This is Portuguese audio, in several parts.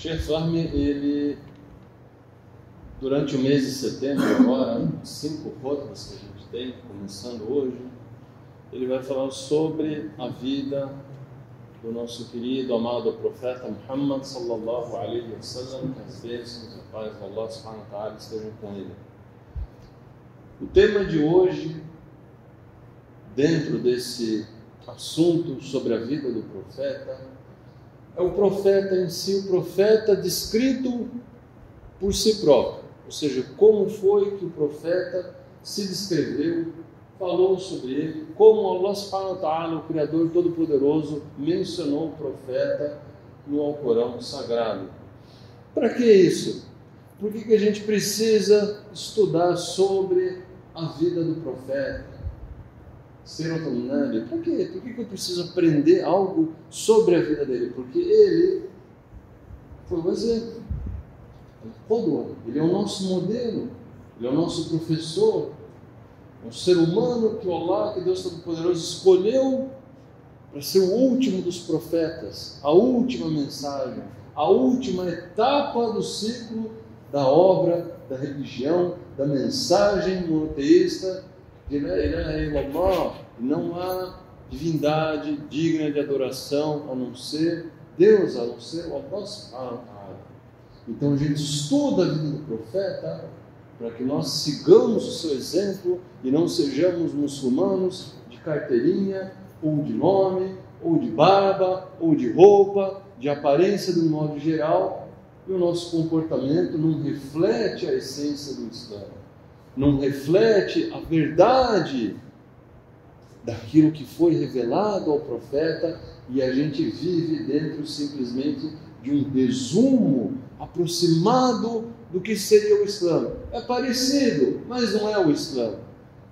Sheikh Fahmy, ele, durante o mês de setembro, agora, 5 rotas que a gente tem, começando hoje, ele vai falar sobre a vida do nosso querido, amado profeta Muhammad sallallahu alaihi wa sallam, que as bênçãos e a paz de Allah subhanahu wa ta'ala estejam com ele. O tema de hoje, dentro desse assunto sobre a vida do profeta, é o profeta em si, o profeta descrito por si próprio, ou seja, como foi que o profeta se descreveu, falou sobre ele, como Allah subhanahu wa ta'ala, o Criador Todo-Poderoso, mencionou o profeta no Alcorão Sagrado. Para que isso? Por que a gente precisa estudar sobre a vida do profeta? Sirat al-Nabi. Por quê? Por que eu preciso aprender algo sobre a vida dele? Porque ele foi o exemplo. Ele é o nosso modelo, ele é o nosso professor, é um ser humano que Allah, que Deus Todo-Poderoso escolheu para ser o último dos profetas, a última mensagem, a última etapa do ciclo da obra, da religião, da mensagem monoteísta de La ilaha illallah. Não há divindade digna de adoração a não ser Deus, a não ser o Allah subhanahu wa ta'ala. Então a gente estuda a vida do profeta para que nós sigamos o seu exemplo e não sejamos muçulmanos de carteirinha, ou de nome, ou de barba, ou de roupa, de aparência de um modo geral, e o nosso comportamento não reflete a essência do Islã, não reflete a verdade daquilo que foi revelado ao profeta, e a gente vive dentro simplesmente de um resumo aproximado do que seria o Islã. É parecido, mas não é o Islã.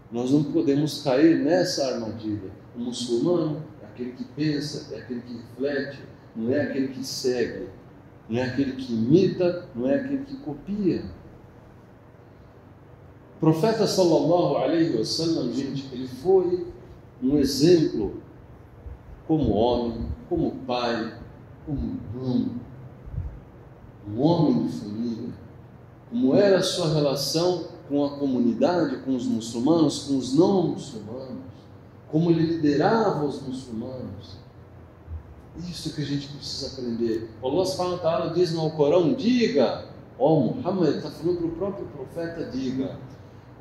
Nós não podemos cair nessa armadilha. O muçulmano é aquele que pensa, é aquele que reflete, não é aquele que segue, não é aquele que imita, não é aquele que copia. O profeta sallallahu alaihi wa sallam, gente, ele foi um exemplo como homem, como pai, como irmão, um homem de família, como era a sua relação com a comunidade, com os muçulmanos, com os não muçulmanos, como ele liderava os muçulmanos. Isso que a gente precisa aprender. Allah subhanahu wa ta'ala diz no Alcorão, diga, Muhammad está falando para o próprio profeta, diga,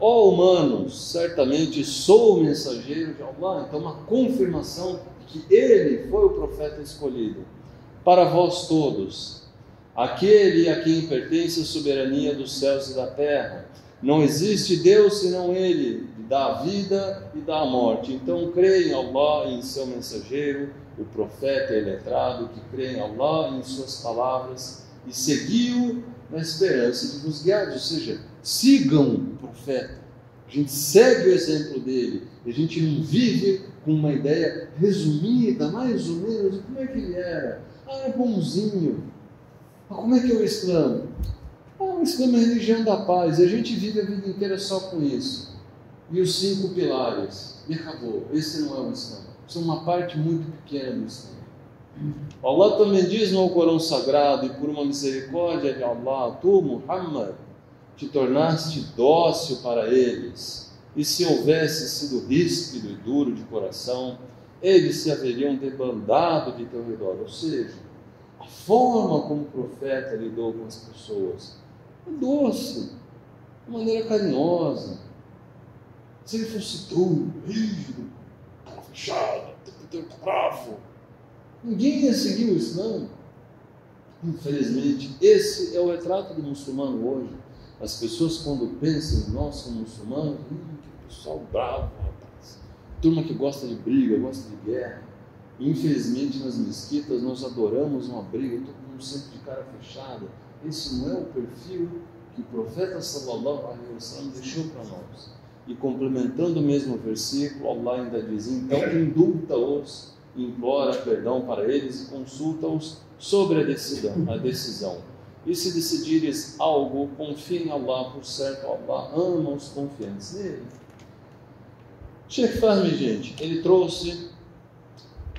humanos, certamente sou o mensageiro de Allah. Então uma confirmação de que ele foi o profeta escolhido para vós todos, aquele a quem pertence a soberania dos céus e da terra. Não existe Deus senão Ele, que dá a vida e dá a morte. Então crê em Allah e em seu mensageiro, o profeta e letrado, que crê em Allah e em suas palavras, e seguiu na esperança de vos guiar. Ou seja, sigam o profeta. A gente segue o exemplo dele. A gente não vive com uma ideia resumida, mais ou menos, de como é que ele era. É bonzinho. Mas como é que é o Islã? O Islã é a religião da paz. E a gente vive a vida inteira só com isso. E os 5 pilares. E acabou. Esse não é o Islã. Isso é uma parte muito pequena do Islã. Allah também diz no Alcorão Sagrado, e por uma misericórdia de Allah, tu, Muhammad, te tornaste dócil para eles. E se houvesse sido ríspido e duro de coração, eles se haveriam debandado de teu redor. Ou seja, a forma como o profeta lidou com as pessoas é doce, de maneira carinhosa. Se ele fosse duro, rígido, fechado, bravo, ninguém ia seguir o Islã. Infelizmente, esse é o retrato do muçulmano hoje. As pessoas, quando pensam em nós como muçulmanos, que pessoal bravo, rapaz, turma que gosta de briga, gosta de guerra. Infelizmente, nas mesquitas nós adoramos uma briga, todo mundo sempre de cara fechada. Esse não é o perfil que o profeta sallallahu alaihi wa sallam deixou para nós. E complementando o mesmo versículo, Allah ainda diz, então indulta-os, implora perdão para eles e consulta-os sobre a decisão. E se decidires algo, confie em Allah, por certo Allah ama os confiantes nele. Sheikh Fahmy, gente, ele trouxe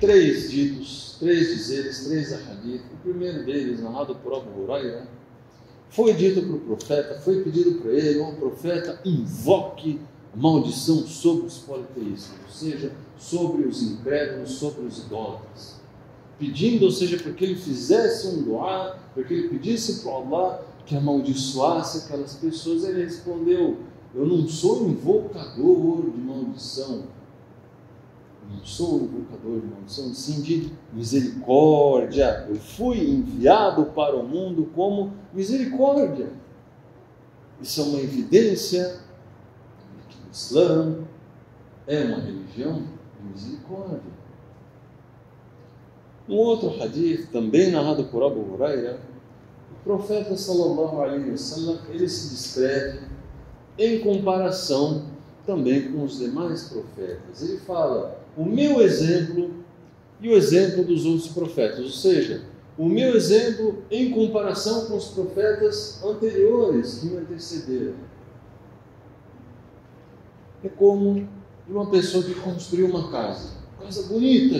3 ditos, 3 dizeres, 3 ahadith. O primeiro deles, narrado por Abu Huraira, foi dito para o profeta, foi pedido para ele: ó profeta, invoque a maldição sobre os politeístas, ou seja, sobre os incrédulos, sobre os idólatras. Pedindo, ou seja, para que ele fizesse um duá, para que ele pedisse para Allah que amaldiçoasse aquelas pessoas. Ele respondeu: eu não sou invocador de maldição, eu não sou invocador de maldição, sim de misericórdia. Eu fui enviado para o mundo como misericórdia. Isso é uma evidência de que o Islã é uma religião de misericórdia. Um outro hadith, também narrado por Abu Huraira, o profeta sallallahu alaihi wasallam, ele se descreve em comparação também com os demais profetas. Ele fala: o meu exemplo e o exemplo dos outros profetas, ou seja, o meu exemplo em comparação com os profetas anteriores que me antecederam. É como de uma pessoa que construiu uma casa bonita,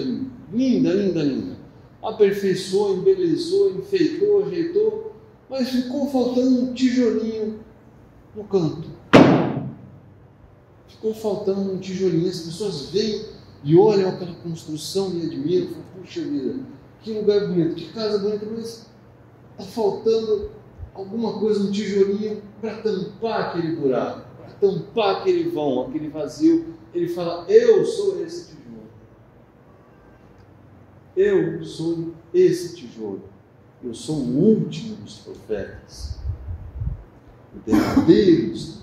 linda, linda, linda, aperfeiçoou, embelezou, enfeitou, ajeitou, mas ficou faltando um tijolinho no canto. Ficou faltando um tijolinho. As pessoas veem e olham aquela construção e admiram, falam: puxa vida, que lugar bonito, que casa bonita, mas está faltando alguma coisa, um tijolinho para tampar aquele buraco, para tampar aquele vão, aquele vazio. Ele fala: eu sou esse tijolo. Eu sou esse tijolo. Eu sou o último dos profetas, o derradeiro dos profetas.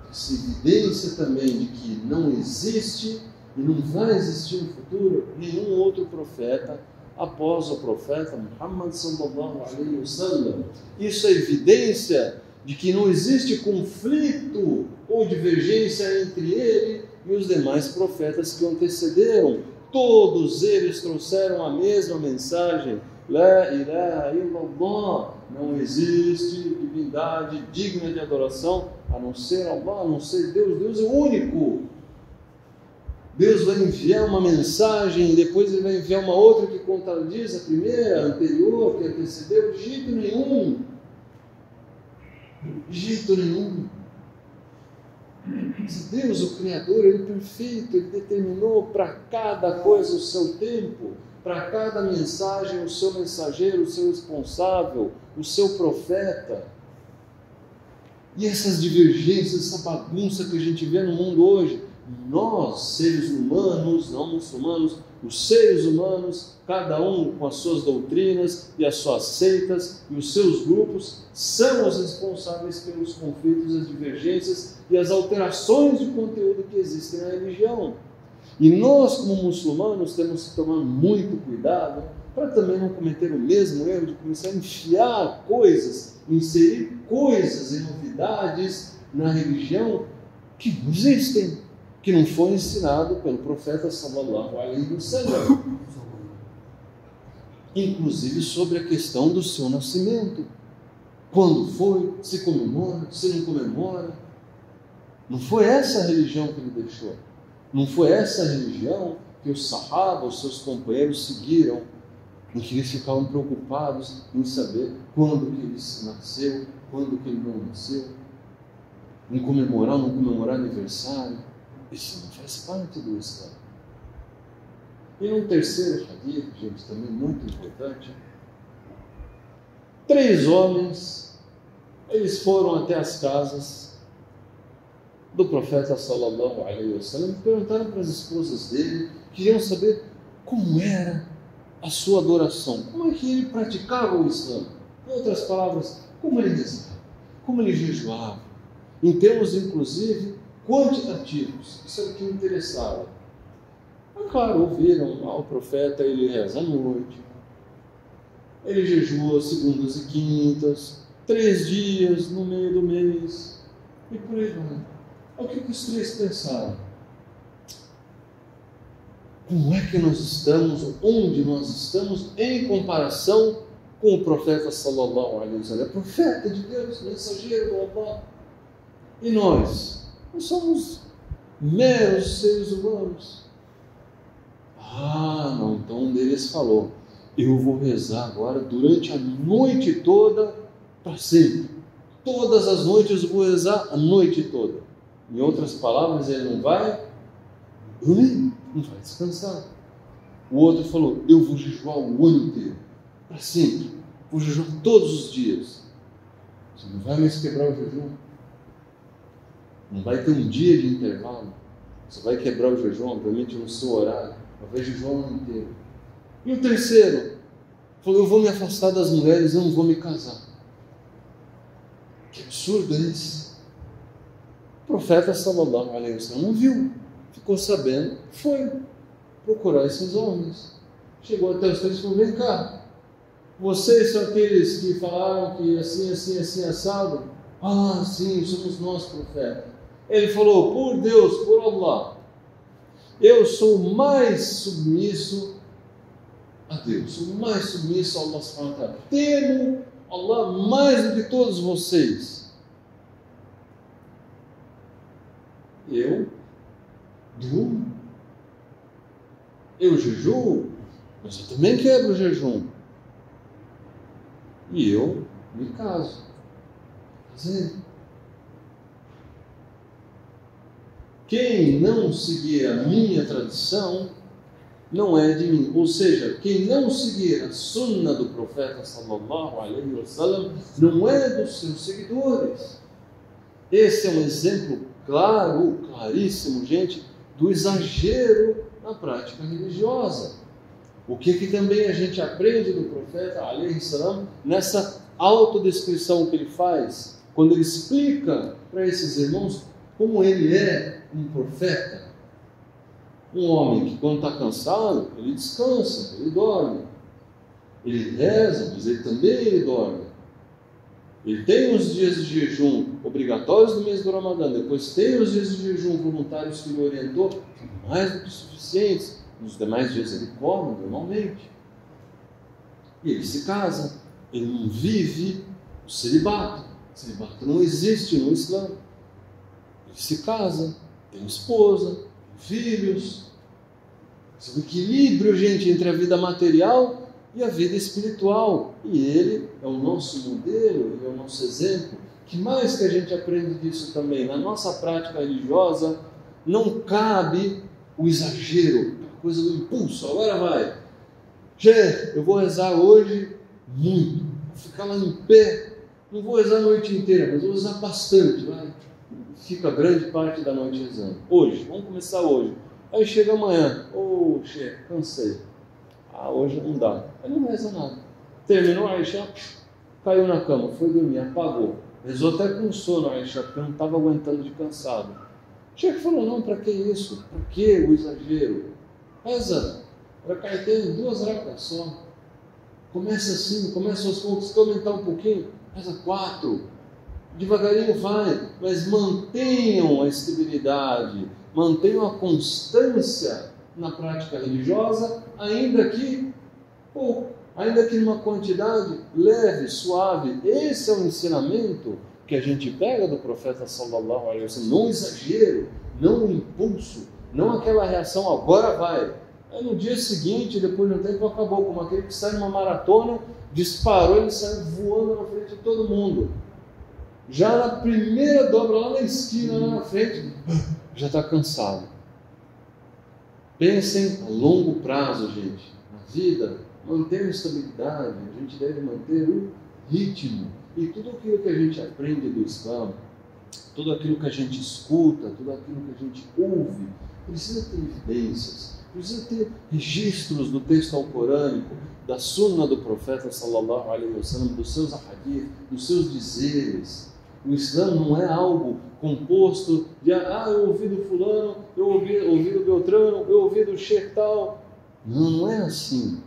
Essa evidência também de que não existe e não vai existir no futuro nenhum outro profeta após o profeta Muhammad sallallahu alaihi wasallam. Isso é evidência de que não existe conflito ou divergência entre ele e os demais profetas que o antecederam. Todos eles trouxeram a mesma mensagem: La ilaha illallah. Não existe divindade digna de adoração a não ser Allah, a não ser Deus. Deus é o único. Deus vai enviar uma mensagem e depois ele vai enviar uma outra que contradiz a primeira, a anterior, que antecedeu. De jeito nenhum. De jeito nenhum. Deus, o Criador, Ele é perfeito, Ele determinou para cada coisa o seu tempo, para cada mensagem o seu mensageiro, o seu responsável, o seu profeta. E essas divergências, essa bagunça que a gente vê no mundo hoje, nós, seres humanos, não muçulmanos, os seres humanos, cada um com as suas doutrinas e as suas seitas e os seus grupos, são os responsáveis pelos conflitos, as divergências e as alterações de conteúdo que existem na religião. E nós, como muçulmanos, temos que tomar muito cuidado para também não cometer o mesmo erro de começar a enfiar coisas, inserir coisas e novidades na religião que não existem, que não foi ensinado pelo profeta sallallahu alaihi wasallam. Inclusive sobre a questão do seu nascimento. Quando foi, se comemora, se não comemora. Não foi essa a religião que ele deixou. Não foi essa a religião que os sahaba, os seus companheiros, seguiram, em que eles ficavam preocupados em saber quando que ele nasceu, quando que ele não nasceu, em comemorar ou não comemorar aniversário. Isso não faz parte do Islã. E um terceiro hadith, gente, também muito importante: 3 homens, eles foram até as casas do profeta sallallahu alaihi wasallam e perguntaram para as esposas dele, queriam saber como era a sua adoração, como é que ele praticava o Islã. Em outras palavras, como ele rezava, como ele jejuava, em termos inclusive quantitativos. Isso é o que me interessava. Mas, claro, ouviram o profeta, ele reza à noite, ele jejua segundas e quintas, 3 dias no meio do mês, e por aí vai. O que os 3 pensaram? Como é que nós estamos, onde nós estamos em comparação com o profeta sallallahu alaihi wasallam? É profeta de Deus, mensageiro do Allah. E nós? Nós somos meros seres humanos. Ah, não, então um deles falou, eu vou rezar agora durante a noite toda para sempre. Todas as noites eu vou rezar a noite toda. Em outras palavras, ele não vai dormir, não vai descansar. O outro falou, eu vou jejuar o ano inteiro, para sempre. Vou jejuar todos os dias. Você não vai mais quebrar o jejum. Não vai ter um dia de intervalo. Você vai quebrar o jejum, obviamente, no seu horário. Vai jejuar o ano inteiro. E o terceiro falou, eu vou me afastar das mulheres, eu não vou me casar. Que absurdo é esse? O profeta sallallahu alaihi wasallam não viu, ficou sabendo, foi procurar esses homens. Chegou até os três e falou, vem cá, vocês são aqueles que falaram que assim, assim, assim, assado? Ah, sim, somos nós, profeta. Ele falou, por Deus, por Allah, eu sou mais submisso a Deus, sou mais submisso a Allah subhanahu wa ta'ala. Temo Allah mais do que todos vocês. Eu durmo, eu jejuo, mas eu também quebro o jejum. E eu me caso. Quem não seguir a minha tradição não é de mim. Ou seja, quem não seguir a sunna do profeta sallallahu alaihi wasallam não é dos seus seguidores. Esse é um exemplo claro, claríssimo, gente, do exagero na prática religiosa. O que também a gente aprende do profeta alaihi salam nessa autodescrição que ele faz, quando ele explica para esses irmãos como ele é um profeta. Um homem que quando está cansado, ele descansa, ele dorme. Ele reza, mas ele também dorme. Ele tem os dias de jejum obrigatórios do mês do Ramadã, depois tem os dias de jejum voluntários que ele orientou, mais do que suficientes. Nos demais dias ele come normalmente. E ele se casa. Ele não vive o celibato. O celibato não existe no Islã. Ele se casa, tem esposa, tem filhos. Esse equilíbrio, gente, entre a vida material e a vida espiritual. E ele é o nosso modelo, ele é o nosso exemplo. Que mais que a gente aprende disso também? Na nossa prática religiosa, não cabe o exagero, a coisa do impulso. Agora vai. Eu vou rezar hoje muito. Vou ficar lá em pé. Não vou rezar a noite inteira, mas vou rezar bastante. Vai. Fica grande parte da noite rezando. Hoje, vamos começar hoje. Aí chega amanhã. Cansei. Hoje não dá. Aí não reza nada. Terminou a Isha, caiu na cama, foi dormir, apagou. Rezou até com sono a Isha, porque não estava aguentando de cansado. O Sheikh falou, não, para que isso? Para que o exagero? Reza, para cair 2 racas só. Começa assim, começa aos poucos, quer aumentar um pouquinho, reza 4. Devagarinho vai, mas mantenham a estabilidade, mantenham a constância na prática religiosa, ainda que pouco, ainda que numa quantidade leve, suave. Esse é o ensinamento que a gente pega do profeta sallallahu alaihi wasallam. Não exagero, não impulso, não aquela reação, agora vai. Aí no dia seguinte, depois de um tempo, acabou, como aquele que sai numa maratona, disparou, ele saiu voando na frente de todo mundo. Já na primeira dobra, lá na esquina, lá na frente, já está cansado. Pensem a longo prazo, gente. Na vida, manter a estabilidade, a gente deve manter o ritmo. E tudo aquilo que a gente aprende do Islã, tudo aquilo que a gente escuta, tudo aquilo que a gente ouve, precisa ter evidências, precisa ter registros do texto alcorânico, da sunna do profeta sallallahu alaihi wasallam, dos seus ahadith, dos seus dizeres. O Islã não é algo composto de eu ouvi do fulano, eu ouvi do Beltrano, eu ouvi do Sheikh tal. Não é assim.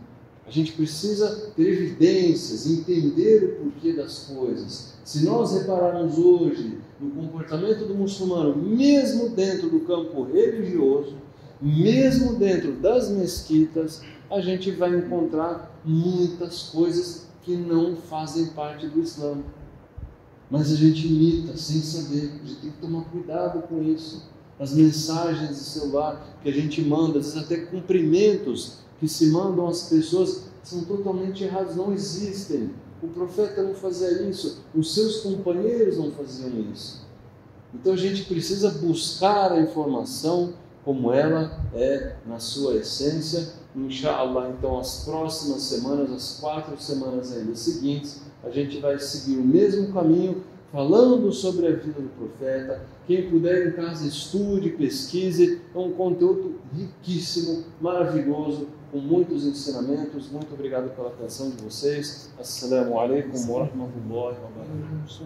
A gente precisa ter evidências, entender o porquê das coisas. Se nós repararmos hoje no comportamento do muçulmano, mesmo dentro do campo religioso, mesmo dentro das mesquitas, a gente vai encontrar muitas coisas que não fazem parte do Islã. Mas a gente imita sem saber, a gente tem que tomar cuidado com isso. as mensagens de celular que a gente manda, às vezes até cumprimentos que se mandam às pessoas, são totalmente errados, não existem. O profeta não fazia isso, os seus companheiros não faziam isso. Então a gente precisa buscar a informação como ela é na sua essência. Inshallah, então as próximas semanas, as 4 semanas ainda seguintes, a gente vai seguir o mesmo caminho, falando sobre a vida do profeta. Quem puder em casa estude, pesquise, é um conteúdo riquíssimo, maravilhoso, com muitos ensinamentos. Muito obrigado pela atenção de vocês. Assalamu alaikum wa rahmatullahi wa barakatuh.